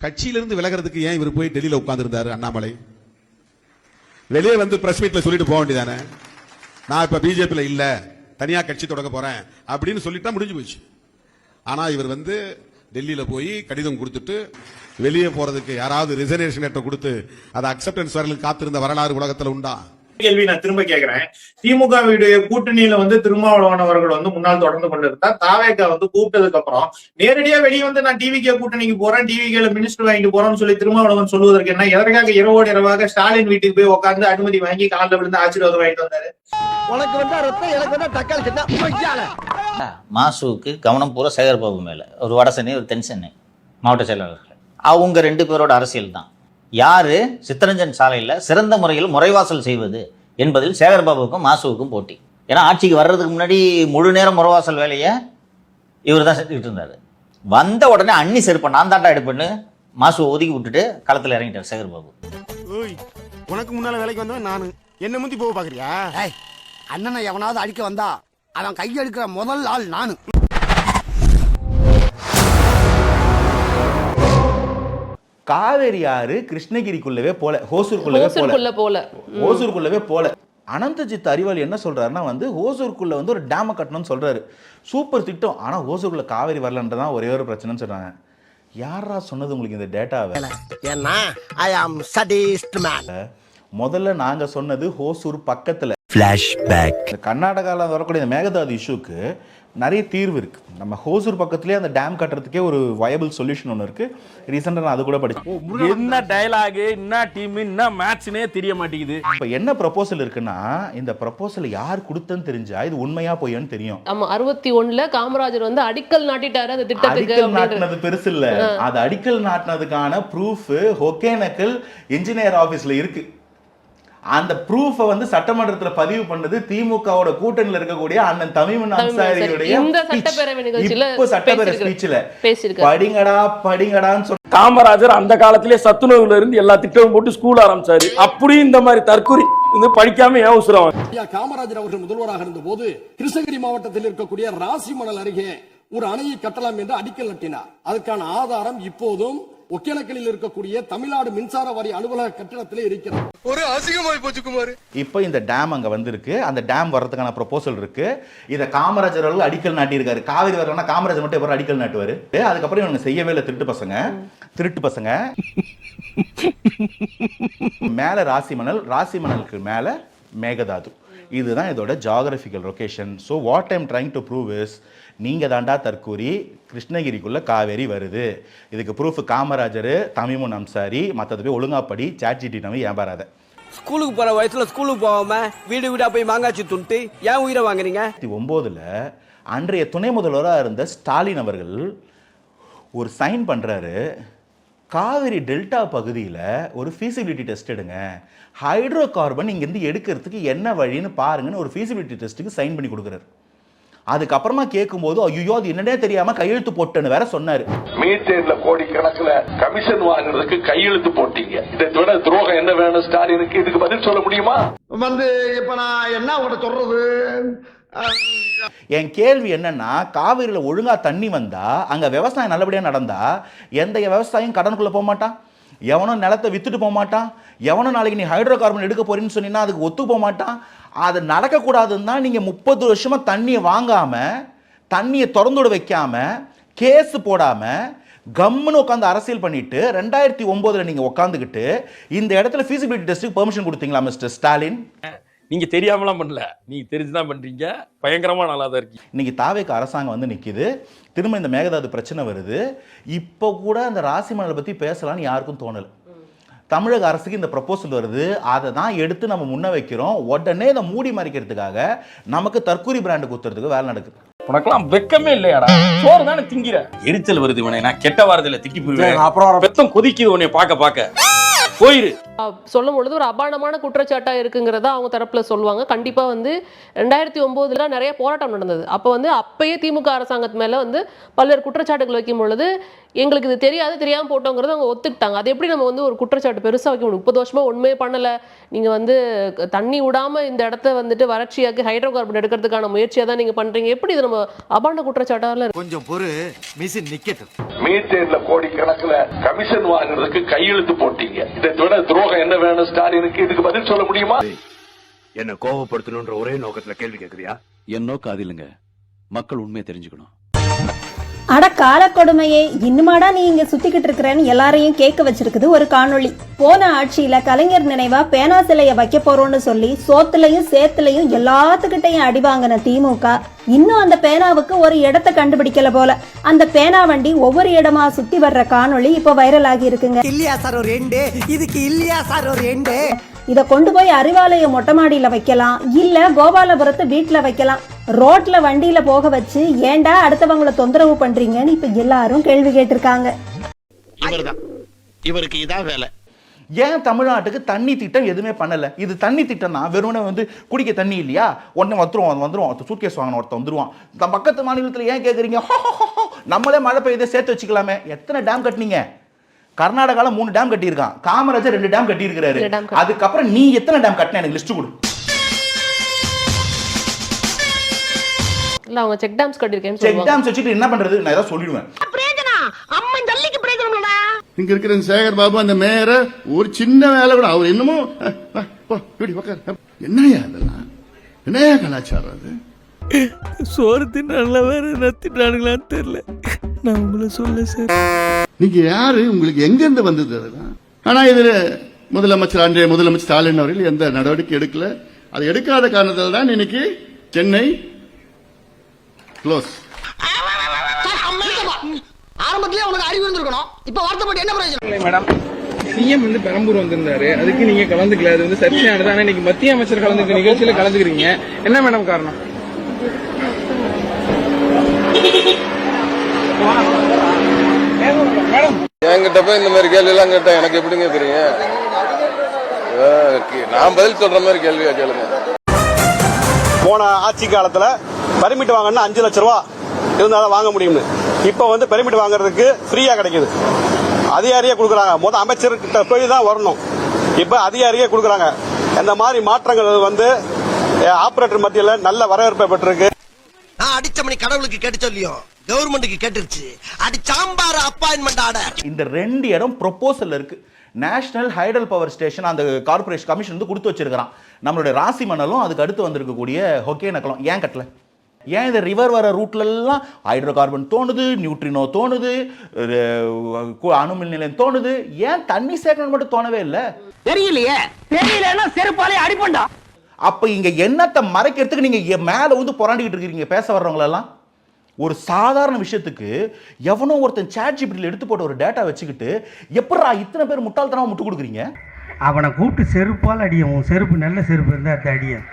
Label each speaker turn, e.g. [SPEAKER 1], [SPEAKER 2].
[SPEAKER 1] கட்சியிலிருந்து விலகிறதுக்கு ஏன் இவர் போய் டெல்லியில உட்கார்ந்து இருந்தாரு அண்ணாமலை? வெளியே வந்து பிரஸ் மீட்ல சொல்லிட்டு போக வேண்டியதானே, நான் இப்ப பிஜேபியில இல்ல, தனியா கட்சி தொடங்க போறேன் அப்படின்னு சொல்லிட்டா முடிஞ்சு போச்சு. ஆனா இவர் வந்து டெல்லியில போய் கடிதம் கொடுத்துட்டு வெளியே போறதுக்கு யாராவது ரிசர்வேஷன் லெட்டர் கொடுத்து அதை அக்செப்டன்ஸ் வரலுக்கு காத்திருந்த வரலாறு உலகத்துல உண்டா?
[SPEAKER 2] கேள்வி நான் திரும்ப கேட்கிறேன். திமுகவுடைய கூட்டணியில வந்து திருமாவளவன் அவர்கள் வந்து முன்னால் தொடர்ந்து கொண்டிருந்தார். தாவேகா வந்து கூப்பிட்டதுக்கு அப்புறம் நேரடியா வெளியே வந்து நான் டிவிகே கூட்டணிக்கு போறேன், டிவிகேல மினிஸ்டர் வாங்கிட்டு போறோம்னு சொல்லி திருமாவளவன் சொல்வதற்கு என்ன? எதற்காக இரவோடு இரவாக ஸ்டாலின் வீட்டுக்கு போய் உட்கார்ந்து அனுமதி வாங்கி காலில் விழுந்து ஆசீர்வாதம் வாங்கிட்டு வந்தாரு?
[SPEAKER 3] உனக்கு வந்தா ரத்தம், எனக்கு வந்தா தக்காளி சட்னா.
[SPEAKER 4] மாசுவுக்கு கவனம் பூரா சேகர்பாபு மேல, ஒரு வட சென்னை ஒரு தென் சென்னை மாவட்ட செயலாளர்கள், அவங்க 2 பேரோட அரசியல் தான். யாரு சித்தரஞ்சன் சாலையில் சிறந்த முறையில் முறைவாசல் செய்வது என்பதில் சேகர்பாபுக்கும் மாசுவுக்கும் போட்டி. ஏன்னா ஆட்சிக்கு வர்றதுக்கு முன்னாடி முழு நேரம் முறைவாசல் வேலையை இவர் தான் செஞ்சுக்கிட்டு இருந்தாரு. வந்த உடனே அன்னி செருப்பை நான் தாண்டா எடுப்பேன்னு மாசுவை ஒதுக்கி விட்டுட்டு களத்தில் இறங்கிட்டார் சேகர்பாபு.
[SPEAKER 5] உனக்கு முன்னால வேலைக்கு வந்தவன் நானு, என்ன முந்தி போக பாக்குறியா?
[SPEAKER 3] அண்ணனை எவனாவது அடிக்க வந்தா அவன் கையெடுக்கிற முதல் ஆள் நானு.
[SPEAKER 6] காவேரி ஆறு கிருஷ்ணகிரிக்குள்ளவே போல, ஹோசூருக்குள்ளவே போல. அனந்தஜித் அறிவாளி என்ன சொல்றாருன்னா வந்து ஹோசூருக்குள்ள வந்து ஒரு டேமை கட்டணும்னு சொல்றாரு. சூப்பர் திட்டம். ஆனா ஹோசூருக்குள்ள காவேரி வரலன்றதான் ஒரே ஒரு பிரச்சனைன்னு சொல்றாங்க. யாரா சொன்னது உங்களுக்கு இந்த டேட்டாவை?
[SPEAKER 3] ஏன்னா ஐ ஆம் சடிஸ்ட் மேன்.
[SPEAKER 6] முதல்ல நாங்க சொன்னது ஹோசூர் பக்கத்துல.
[SPEAKER 7] ஃபிளாஷ்பேக்.
[SPEAKER 6] கர்நாடகாவில் வரக்கூடிய இந்த மேகதாது இஷ்யூக்கு நிறைய தீர்வு இருக்கு. நம்ம ஹோசூர் பக்கத்துலேயே அந்த டேம் கட்டுறதுக்கே ஒரு வயபிள் சொல்யூஷன் ஒன்று இருக்கு. ரீசெண்டாக நான் அது கூட படிச்சேன்.
[SPEAKER 8] என்ன டயலாக், என்ன டீம், என்ன மேட்ச்னே தெரிய மாட்டேங்குது.
[SPEAKER 6] இப்போ என்ன ப்ரொபோசல் இருக்குன்னா, இந்த ப்ரொபோசல் யார் கொடுத்தன்னு தெரிஞ்சா இது உண்மையா பொய்யான்னு தெரியும்.
[SPEAKER 9] ஆமா, 61ல காமராஜர் வந்து அடிக்கல் நாட்டிட்டாரு அந்த திட்டத்துக்கு.
[SPEAKER 6] அடிக்கல் நாட்டினது பெருசு இல்ல, அது அடிக்கல் நாட்டினதுக்கான ப்ரூஃப் ஒகேனக்கல் இன்ஜினியர் ஆபீஸ்ல இருக்கு. அந்த ப்ரூஃபை வந்து சட்டமன்றத்தில் பதிவு பண்ணது திமுகவோட கூட்டணியில் இருக்கக்கூடிய அண்ணன் தமிழ் அன்சாரியுடைய சட்டப்பேரவை ஸ்பீச்ல படிங்கடான்னு சொன்ன
[SPEAKER 8] காமராஜர் அந்த காலத்திலே சத்துணவுல இருந்து எல்லா திட்டமும் போட்டு ஸ்கூல் ஆரம்பிச்சாரு. அப்படியும் இந்த மாதிரி தற்கொலை படிக்காம ஏன் உசுரம்?
[SPEAKER 10] காமராஜர் அவர்கள் முதல்வராக இருந்த போது கிருஷ்ணகிரி மாவட்டத்தில் இருக்கக்கூடிய ராசிமணல் அருகே ஒரு அணையை கட்டலாம் என்று அடிக்கல் நட்டினார். அதற்கான ஆதாரம் இப்போதும் ஒகேனக்கலில் இருக்கக்கூடிய தமிழ்நாடு மின்சார வாரிய அலுவலக கட்டிடத்திலே இருக்கிறது.
[SPEAKER 5] ஒரு அசிங்கமாய் போச்சு குமார்.
[SPEAKER 6] இப்போ இந்த டேம் அங்க வந்திருக்கு, அந்த டேம் வர்றதுக்கான ப்ரொபோசல் இருக்கு. இதை காமராஜர் அவர்கள் அடிக்கல் நாட்டியிருக்காரு. காவிரி வரலன்னா காமராஜர் மட்டும் எவ்வளவு அடிக்கல் நாட்டுவாரு? அதுக்கப்புறம் இவங்க செய்யவே இல்லை. திருட்டு பசங்க மேல ராசிமணல், ராசிமணலுக்கு மேல மேகதாது. இதுதான் இதோட geographical location. So what I'm trying to prove is, நீங்க தாண்டா தற்கூரி கிருஷ்ணகிரிக்குள்ள காவேரி வருது. இதுக்கு ப்ரூஃப் காமராஜர், தமிமுன் அன்சாரி, மற்றது போய் ஒழுங்கா படி. சாட்ஜிடி நம்பி ஏமாறாத.
[SPEAKER 3] ஸ்கூலுக்கு போற வயசுல ஸ்கூலுக்கு போகாம வீடு வீடா போய் மாங்காச்சி துண்டு ஏன் உயிரை வாங்குறீங்க?
[SPEAKER 6] 2009ல் அன்றைய துணை முதல்வராக இருந்த ஸ்டாலின் அவர்கள் ஒரு சைன் பண்றாரு. காவிரி டெல்டா பகுதியில் ஒரு ஃபீசிபிலிட்டி டெஸ்ட் எடுங்க, ஹைட்ரோ கார்பன் இங்கேருந்து எடுக்கிறதுக்கு என்ன வழின்னு பாருங்கன்னு ஒரு ஃபீசிபிலிட்டி டெஸ்ட்டுக்கு சைன் பண்ணி கொடுக்குறாரு. அதுக்கப்புறமா கேட்கும்போது ஐயோ அது என்னன்னே தெரியாம கையெழுத்து போட்டேன்னு வேற சொன்னாரு.
[SPEAKER 11] மீட்டேன்ல கோடிக்கணக்கில் கமிஷன் வாங்குறதுக்கு கையெழுத்து போட்டீங்க. இதை விட துரோகம் என்ன வேணும் ஸ்டாலினுக்கு? இதுக்கு பதில் சொல்ல முடியுமா?
[SPEAKER 3] வந்து இப்ப நான் என்ன உங்கள்கிட்ட சொல்றது?
[SPEAKER 6] என் கேள்வி என்னன்னா, காவிரியில் ஒழுங்கா தண்ணி வந்தா, அங்க விவசாயம் நல்லபடியா நடந்தா, எந்த விவசாயம் கடனுக்குள்ள போக மாட்டான், எவனும் நிலத்தை வித்துட்டு போக மாட்டான், எவனும் நாளைக்கு நீ ஹைட்ரோ கார்பன் எடுக்க போறேன்னு சொன்னீங்கன்னா அதுக்கு ஒத்து போக மாட்டான். அது நடக்கக்கூடாதுன்னா நீங்க 30 வருஷமா தண்ணியை வாங்காம, தண்ணியை திறந்து விட வைக்காம, கேஸ் போடாம கம்முன்னு உட்காந்து அரசியல் பண்ணிட்டு 2009ல் நீங்க உட்காந்துக்கிட்டு இந்த இடத்துல ஃபீசிபிலிட்டி டெஸ்ட்டுக்கு பெர்மிஷன் கொடுத்தீங்களா மிஸ்டர் ஸ்டாலின்?
[SPEAKER 8] நீங்க தெரியாமலாம் பண்ணல, நீங்க தெரிஞ்சுதான் பண்றீங்க. பயங்கரமா நல்லா தான் இருக்கு.
[SPEAKER 6] இன்னைக்கு தாவேக அரசாங்கம் வந்து நிக்குது, திரும்ப இந்த மேகதாது பிரச்சனை வருது. இப்போ கூட அந்த ராசிமணலை பத்தி பேசலாம்னு யாருக்கும் தோணல. தமிழக அரசுக்கு இந்த ப்ரொபோசல் வருது, அதை தான் எடுத்து நம்ம முன்ன வைக்கிறோம். உடனே இதை மூடி மறைக்கிறதுக்காக நமக்கு தற்கூரி பிராண்டு குத்துறதுக்கு வேலை நடக்குது.
[SPEAKER 8] உனக்கெல்லாம் வெக்கமே இல்லையாடா? சோறு தானே திங்கிற. எரிச்சல் வருது இவனை, நான் கெட்ட வாரத்துல திட்டி போயிருவேன். அப்புறம் வெத்தம் கொதிக்குது உன்னை பார்க்க போயிரு.
[SPEAKER 9] சொல்லும் பொழுது ஒரு அபாண்டமான குற்றச்சாட்டா இருக்குங்கிறத அவங்க தரப்புல சொல்லுவாங்க. கண்டிப்பா வந்து 2009ல நிறைய போராட்டம் நடந்தது. அப்போ வந்து அப்பயே திமுக அரசாங்கத்து மேல வந்து பல்வேறு குற்றச்சாட்டுகள் வைக்கும் பொழுது எங்களுக்கு இது தெரியாம போட்டோங்கிறது அவங்க ஒத்துக்கிட்டாங்க. அது எப்படி நம்ம வந்து ஒரு குற்றச்சாட்டு பெருசா வைக்க முடியும்? 30 வருஷமா ஒண்ணுமே பண்ணல, நீங்க வந்து தண்ணி விடாம இந்த இடத்த வந்துட்டு வறட்சியாக்கி ஹைட்ரோ கார்பன் எடுக்கிறதுக்கான முயற்சியா தான் நீங்க பண்றீங்க, எப்படி இது நம்ம அபாண்ட குற்றச்சாட்டால இருக்கு?
[SPEAKER 5] கொஞ்சம் பொறு, மிஷின் நிக்கட்டும்.
[SPEAKER 11] மீட்டேன்ல கோடி கணக்குல கமிஷன் வாங்குறதுக்கு கையெழுத்து போட்டீங்க. இதை விட துரோகம் என்ன வேணும் ஸ்டாலினுக்கு? இதுக்கு பதில் சொல்ல முடியுமா?
[SPEAKER 5] என்ன கோபப்படுத்தணும்ன்ற ஒரே நோக்கத்துல கேள்வி கேக்குறியா?
[SPEAKER 8] என் நோக்கம் அது இல்லைங்க, மக்கள் உண்மையை தெரிஞ்சுக்கணும்.
[SPEAKER 7] அட கால கொடுமையே, இன்னுமாடா நீ இங்க சுத்திக்கிட்டு இருக்கிறேன்னு எல்லாரையும் கேட்க வச்சிருக்குது ஒரு காணொளி. போன ஆட்சியில கலைஞர் நினைவா பேனா சிலைய வைக்க போறோம்னு சொல்லி சோத்துலையும் சேத்துலையும் எல்லாத்துக்கிட்டையும் அடி வாங்கின திமுக இன்னும் அந்த பேனாவுக்கு ஒரு இடத்தை கண்டுபிடிக்கல போல. அந்த பேனா வண்டி ஒவ்வொரு இடமா சுத்தி வர்ற காணொளி இப்ப வைரல் ஆகி இருக்குங்க.
[SPEAKER 3] இல்லையா சார் ஒரு எண்டு, இதுக்கு இல்லையா சார் ஒரு எண்டு.
[SPEAKER 7] இதை கொண்டு போய் அறிவாலய மொட்டை மாடியில வைக்கலாம், இல்ல கோபாலபுரத்து வீட்டுல வைக்கலாம். ரோட்ல வண்டியில போக வச்சு ஏண்டா அடுத்தவங்களை தொந்தரவு பண்றீங்கன்னு இப்ப எல்லாரும் கேள்வி கேட்டிருக்காங்க.
[SPEAKER 5] இவருக்கு இதான் வேலை.
[SPEAKER 6] ஏன் தமிழ்நாட்டுக்கு தண்ணி திட்டம் எதுவுமே பண்ணல? இது தண்ணி திட்டம் தான், வெறும் வந்து குடிக்க தண்ணி இல்லையா, உடனே வந்துருவோம் சூட்கேஸ் வாங்கின ஒருத்தன் வந்துருவான். பக்கத்து மாநிலத்தில் ஏன் கேட்குறீங்க? நம்மளே மழை பெய்யுதை சேர்த்து வச்சுக்கலாமே. எத்தனை டேம் கட்டினீங்க? கர்நாடகாவில் 3 டேம் கட்டியிருக்கான், காமராஜர் 2 டேம் கட்டியிருக்கிறாரு. அதுக்கப்புறம் நீ எத்தனை டேம் கட்டின எனக்கு லிஸ்ட் கொடு.
[SPEAKER 9] இல்ல அவங்க செக் டேம்ஸ் கட்டிருக்கேன்னு
[SPEAKER 6] செக் டேம்ஸ் வச்சுட்டு என்ன பண்றது? நான் ஏதாவது சொல்லிடுவேன்.
[SPEAKER 5] இங்க இருக்கிற சேகர் பாபு அந்த மேயரை ஒரு சின்ன வேலை கூட அவர் என்னமோ என்னையா அதெல்லாம் என்னையா கலாச்சாரம் அது?
[SPEAKER 3] சோறு தின்னால வேற நத்திட்டானுங்களான்னு தெரியல, நான் உங்களை சொல்ல சார்.
[SPEAKER 5] நீங்க யாரு? உங்களுக்கு எங்க இருந்து வந்தது அதெல்லாம்? ஆனா இதுல அன்றைய முதலமைச்சர் ஸ்டாலின் அவர்கள் எந்த நடவடிக்கை எடுக்கல. அது எடுக்காத காரணத்தால் தான் இன்னைக்கு சென்னை க்ளோஸ்.
[SPEAKER 3] ஆரம்பத்திலே உனக்கு அறிவு இருந்திருக்கணும், இப்ப வருத்தப்பட்டு என்ன பிரயோஜனம்?
[SPEAKER 8] மேடம், சிஎம் வந்து பெரம்பூர் வந்திருந்தாரு, அதுக்கு நீங்க கலந்துக்கல, அது வந்து சர்ச்சையானது. ஆனா இன்னைக்கு மத்திய அமைச்சர் கலந்துக்க நிகழ்ச்சியில கலந்துக்கிறீங்க, என்ன மேடம் காரணம்?
[SPEAKER 11] என்கிட்ட போய் இந்த மாதிரி கேள்வி எல்லாம் கேட்டா எனக்கு எப்படிங்க தெரியும்? நான் பதில் சொல்ற மாதிரி கேள்வியா கேளுங்க.
[SPEAKER 12] போன ஆட்சி காலத்துல பெர்மிட் வாங்கணும்னா 5 லட்சம் ரூபா இருந்தாலும் வாங்க முடியும்னு, இப்ப வந்து பெர்மிட் வாங்குறதுக்கு ஃப்ரீயா கிடைக்குது. அதிகாரியே கொடுக்குறாங்க, முதல் அமைச்சர்கிட்ட போய் தான் வரணும், இப்ப அதிகாரியே கொடுக்குறாங்க. இந்த மாதிரி மாற்றங்கள் வந்து ஆபரேட்டர் மத்தியில நல்ல வரவேற்பை பெற்றிருக்கு.
[SPEAKER 3] நான் அடிச்ச மணி கடவுளுக்கு கேட்டு சொல்லியும் கவர்மெண்ட்டுக்கு கேட்டுருச்சு, அடி சாம்பார் அப்பாயின்மெண்ட் ஆர்டர்.
[SPEAKER 6] இந்த 2 இடம் ப்ரொபோசல் இருக்கு. நேஷனல் ஹைடல் பவர் ஸ்டேஷன் அந்த கார்பரேஷன் கமிஷன் வந்து கொடுத்து வச்சிருக்கிறான். நம்மளுடைய ராசி மணலும் அதுக்கு அடுத்து வந்திருக்கக்கூடிய ஒகேனக்கலும் ஏன் கட்டல? ஏன் இந்த ரிவர் வர ரூட்லாம் ஹைட்ரோ கார்பன் தோணுது, நியூட்ரினோ தோணுது, அணுமின் நிலையம் தோணுது, ஏன் தண்ணி சேர்க்கணும் மட்டும் தோணவே இல்லை?
[SPEAKER 3] தெரியலையே, தெரியலன்னா செருப்பாலே அடிப்பண்டா.
[SPEAKER 6] அப்ப இங்க என்னத்தை மறைக்கிறதுக்கு நீங்க மேல வந்து போராடிக்கிட்டு இருக்கீங்க பேச வர்றவங்களெல்லாம்? ஒரு சாதாரண விஷயத்துக்கு எவனோ ஒருத்தன் ChatGPT எடுத்து போட்ட ஒரு டேட்டா வச்சுக்கிட்டு எப்படா இத்தனை பேர் முட்டாள்தனமா முட்டு கொடுக்குறீங்க?
[SPEAKER 3] அவனை கூப்பிட்டு செருப்பால் அடியும், செருப்பு நல்ல செருப்பு இருந்தா அடியும்.